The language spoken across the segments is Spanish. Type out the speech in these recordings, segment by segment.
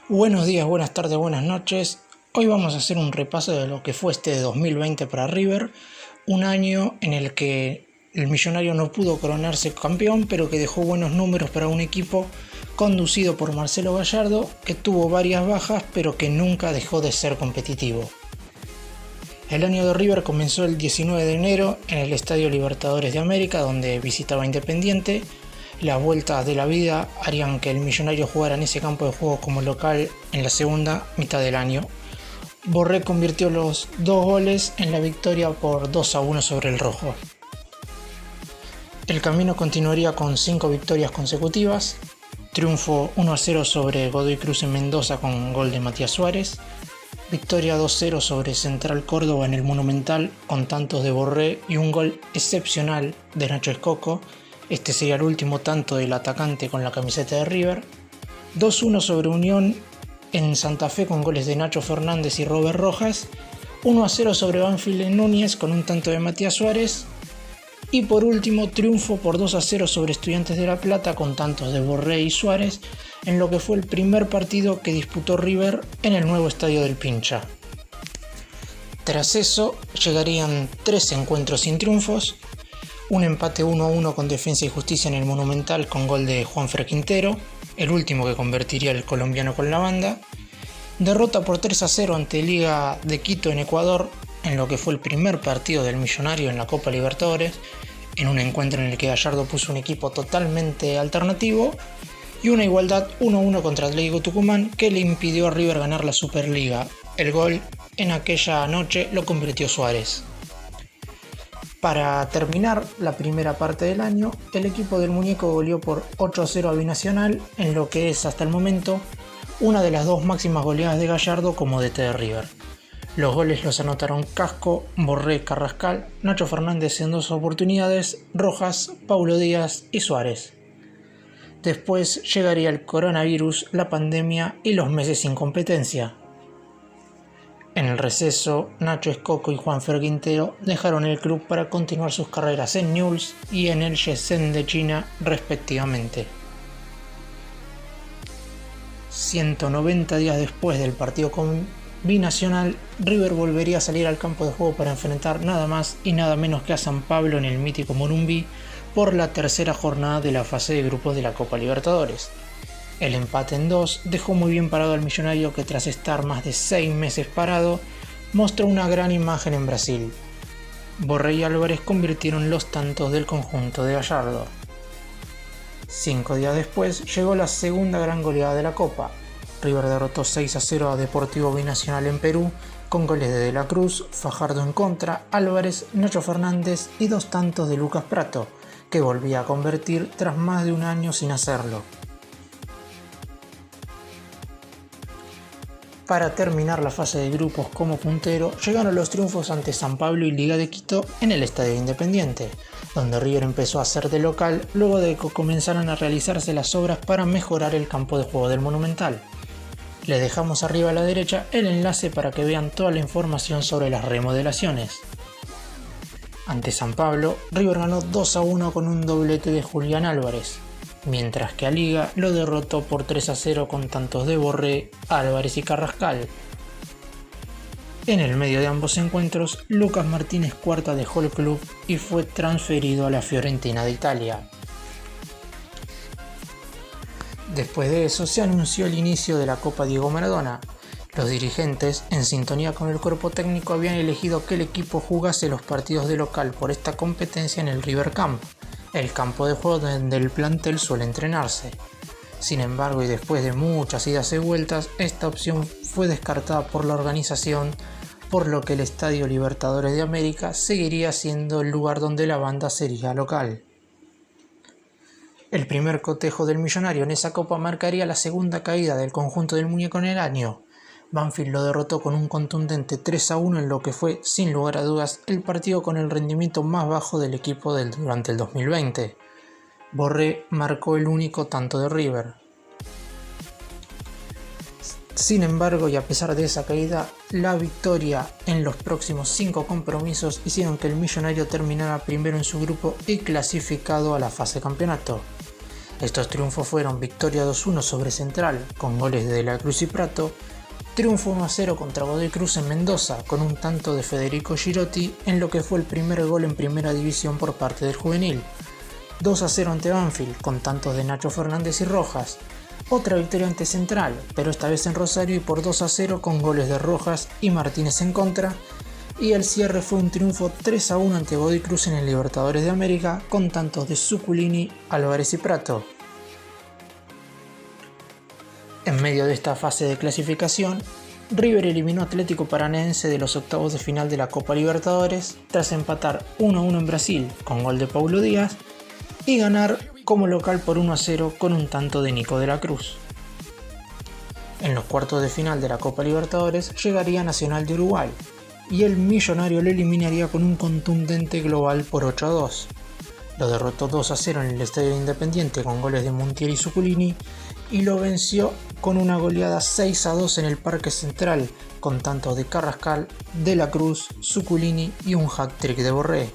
Buenos días, buenas tardes, buenas noches. Hoy vamos a hacer un repaso de lo que fue este 2020 para River, un año en el que el Millonario no pudo coronarse campeón, pero que dejó buenos números para un equipo conducido por Marcelo Gallardo, que tuvo varias bajas, pero que nunca dejó de ser competitivo. El año de River comenzó el 19 de enero en el Estadio Libertadores de América, donde visitaba Independiente. Las vueltas de la vida harían que el Millonario jugara en ese campo de juego como local en la segunda mitad del año. Borré convirtió los 2 goles en la victoria por 2-1 sobre el Rojo. El camino continuaría con 5 victorias consecutivas. Triunfo 1-0 sobre Godoy Cruz en Mendoza con gol de Matías Suárez. Victoria 2-0 sobre Central Córdoba en el Monumental con tantos de Borré y un gol excepcional de Nacho Escoco. Este sería el último tanto del atacante con la camiseta de River. 2-1 sobre Unión en Santa Fe con goles de Nacho Fernández y Robert Rojas. 1-0 sobre Banfield en Núñez con un tanto de Matías Suárez. Y por último, triunfo por 2-0 sobre Estudiantes de La Plata con tantos de Borré y Suárez en lo que fue el primer partido que disputó River en el nuevo estadio del Pincha. Tras eso llegarían 3 encuentros sin triunfos, un empate 1-1 con Defensa y Justicia en el Monumental con gol de Juanfer Quintero, el último que convertiría el colombiano con la banda, derrota por 3-0 ante Liga de Quito en Ecuador en lo que fue el primer partido del Millonario en la Copa Libertadores, en un encuentro en el que Gallardo puso un equipo totalmente alternativo, y una igualdad 1-1 contra Atlético Tucumán que le impidió a River ganar la Superliga. El gol en aquella noche lo convirtió Suárez. Para terminar la primera parte del año, el equipo del Muñeco goleó por 8-0 a Binacional en lo que es hasta el momento una de las 2 máximas goleadas de Gallardo como DT de River. Los goles los anotaron Casco, Borré, Carrascal, Nacho Fernández en 2 oportunidades, Rojas, Paulo Díaz y Suárez. Después llegaría el coronavirus, la pandemia y los meses sin competencia. En el receso, Nacho Escoco y Juanfer Quintero dejaron el club para continuar sus carreras en Newell's y en el Shenzhen de China respectivamente. 190 días después del partido con Binacional, River volvería a salir al campo de juego para enfrentar nada más y nada menos que a San Pablo en el mítico Morumbí por la tercera jornada de la fase de grupos de la Copa Libertadores. El empate en 2 dejó muy bien parado al Millonario, que tras estar más de 6 meses parado, mostró una gran imagen en Brasil. Borré y Álvarez convirtieron los tantos del conjunto de Gallardo. 5 días después llegó la segunda gran goleada de la Copa. River derrotó 6-0 a Deportivo Binacional en Perú con goles de la Cruz, Fajardo en contra, Álvarez, Nacho Fernández y 2 tantos de Lucas Pratto, que volvía a convertir tras más de un año sin hacerlo. Para terminar la fase de grupos como puntero, llegaron los triunfos ante San Pablo y Liga de Quito en el Estadio Independiente, donde River empezó a ser de local luego de que comenzaran a realizarse las obras para mejorar el campo de juego del Monumental. Les dejamos arriba a la derecha el enlace para que vean toda la información sobre las remodelaciones. Ante San Pablo, River ganó 2-1 con un doblete de Julián Álvarez, mientras que a Liga lo derrotó por 3-0 con tantos de Borré, Álvarez y Carrascal. En el medio de ambos encuentros, Lucas Martínez Cuarta dejó el club y fue transferido a la Fiorentina de Italia. Después de eso se anunció el inicio de la Copa Diego Maradona. Los dirigentes, en sintonía con el cuerpo técnico, habían elegido que el equipo jugase los partidos de local por esta competencia en el River Camp, el campo de juego donde el plantel suele entrenarse. Sin embargo, y después de muchas idas y vueltas, esta opción fue descartada por la organización, por lo que el Estadio Libertadores de América seguiría siendo el lugar donde la banda sería local. El primer cotejo del Millonario en esa copa marcaría la segunda caída del conjunto del Muñeco en el año. Banfield lo derrotó con un contundente 3-1 en lo que fue, sin lugar a dudas, el partido con el rendimiento más bajo del equipo durante el 2020. Borré marcó el único tanto de River. Sin embargo, y a pesar de esa caída, la victoria en los próximos 5 compromisos hicieron que el Millonario terminara primero en su grupo y clasificado a la fase campeonato. Estos triunfos fueron victoria 2-1 sobre Central con goles de De la Cruz y Prato, triunfo 1-0 contra Godoy Cruz en Mendoza con un tanto de Federico Girotti en lo que fue el primer gol en primera división por parte del juvenil, 2-0 ante Banfield con tantos de Nacho Fernández y Rojas, otra victoria ante Central, pero esta vez en Rosario y por 2-0 con goles de Rojas y Martínez en contra, y el cierre fue un triunfo 3-1 ante Godoy Cruz en el Libertadores de América con tantos de Zuculini, Álvarez y Prato. En medio de esta fase de clasificación, River eliminó a Atlético Paranaense de los octavos de final de la Copa Libertadores tras empatar 1-1 en Brasil con gol de Paulo Díaz y ganar como local por 1-0 con un tanto de Nico de la Cruz. En los cuartos de final de la Copa Libertadores llegaría Nacional de Uruguay y el millonario lo eliminaría con un contundente global por 8-2. Lo derrotó 2-0 en el Estadio Independiente con goles de Montiel y Zuculini y lo venció con una goleada 6-2 en el Parque Central con tantos de Carrascal, De la Cruz, Zuculini y un hat-trick de Borré.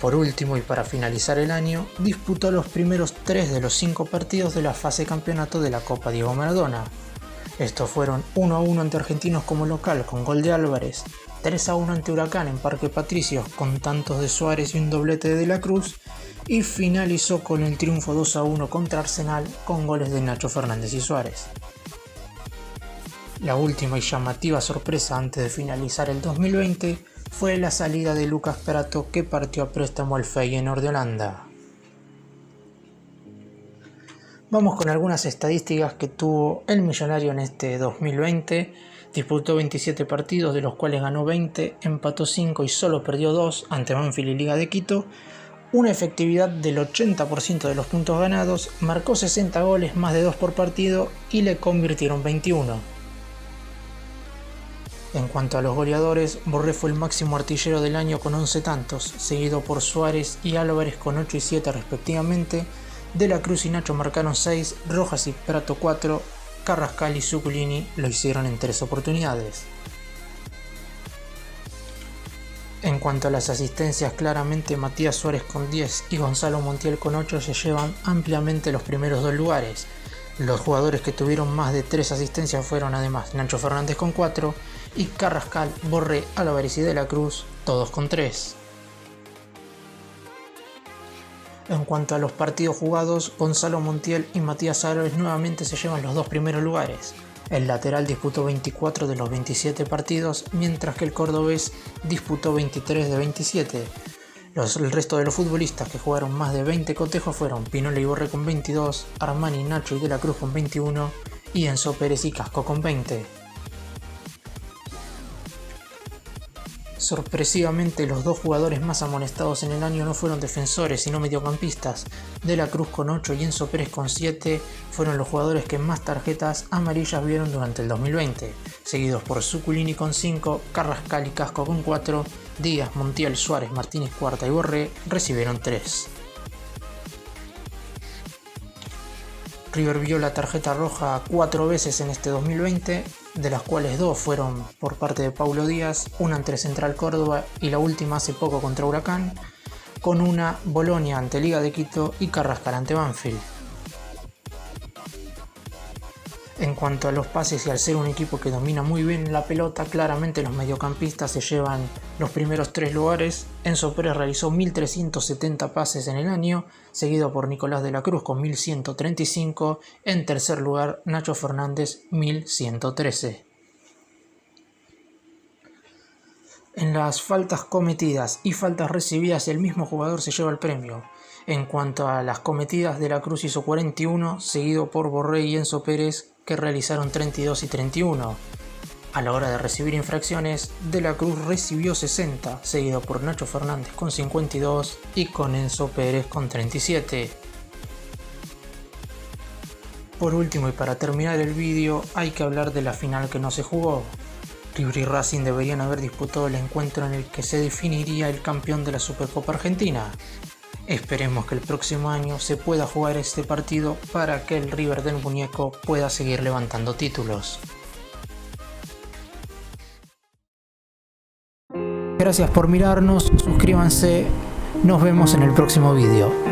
Por último y para finalizar el año, disputó los primeros 3 de los 5 partidos de la fase campeonato de la Copa Diego Maradona. Estos fueron 1-1 ante Argentinos como local con gol de Álvarez, 3-1 ante Huracán en Parque Patricios con tantos de Suárez y un doblete de la Cruz, y finalizó con el triunfo 2-1 contra Arsenal con goles de Nacho Fernández y Suárez. La última y llamativa sorpresa antes de finalizar el 2020 fue la salida de Lucas Prato, que partió a préstamo al Feyenoord de Holanda. Vamos con algunas estadísticas que tuvo el millonario en este 2020. Disputó 27 partidos, de los cuales ganó 20, empató 5 y solo perdió 2 ante Banfield y Liga de Quito. Una efectividad del 80% de los puntos ganados, marcó 60 goles, más de 2 por partido, y le convirtieron 21. En cuanto a los goleadores, Borré fue el máximo artillero del año con 11 tantos, seguido por Suárez y Álvarez con 8 y 7 respectivamente. De la Cruz y Nacho marcaron 6, Rojas y Prato 4, Carrascal y Zuculini lo hicieron en 3 oportunidades. En cuanto a las asistencias, claramente Matías Suárez con 10 y Gonzalo Montiel con 8 se llevan ampliamente los primeros 2 lugares. Los jugadores que tuvieron más de 3 asistencias fueron además Nacho Fernández con 4 y Carrascal, Borré, Álvarez y De la Cruz, todos con 3. En cuanto a los partidos jugados, Gonzalo Montiel y Matías Álvarez nuevamente se llevan los 2 primeros lugares. El lateral disputó 24 de los 27 partidos, mientras que el cordobés disputó 23 de 27. El resto de los futbolistas que jugaron más de 20 cotejos fueron Pinola y Borré con 22, Armani, Nacho y De la Cruz con 21 y Enzo Pérez y Casco con 20. Sorpresivamente, los 2 jugadores más amonestados en el año no fueron defensores sino mediocampistas. De la Cruz con 8 y Enzo Pérez con 7 fueron los jugadores que más tarjetas amarillas vieron durante el 2020, seguidos por Zuculini con 5, Carrascal y Casco con 4, Díaz, Montiel, Suárez, Martínez Cuarta y Borré recibieron 3. River vio la tarjeta roja 4 veces en este 2020, de las cuales 2 fueron por parte de Paulo Díaz, una ante Central Córdoba y la última hace poco contra Huracán, con una Bolonia ante Liga de Quito y Carrascal ante Banfield. En cuanto a los pases y al ser un equipo que domina muy bien la pelota, claramente los mediocampistas se llevan los primeros 3 lugares. Enzo Pérez realizó 1370 pases en el año, seguido por Nicolás de la Cruz con 1135. En tercer lugar, Nacho Fernández 1113. En las faltas cometidas y faltas recibidas, el mismo jugador se lleva el premio. En cuanto a las cometidas, De la Cruz hizo 41, seguido por Borré y Enzo Pérez, que realizaron 32 y 31. A la hora de recibir infracciones, De la Cruz recibió 60, seguido por Nacho Fernández con 52 y con Enzo Pérez con 37. Por último y para terminar el vídeo, hay que hablar de la final que no se jugó. River y Racing deberían haber disputado el encuentro en el que se definiría el campeón de la Supercopa Argentina. Esperemos que el próximo año se pueda jugar este partido para que el River del Muñeco pueda seguir levantando títulos. Gracias por mirarnos, suscríbanse Nos vemos en el próximo vídeo.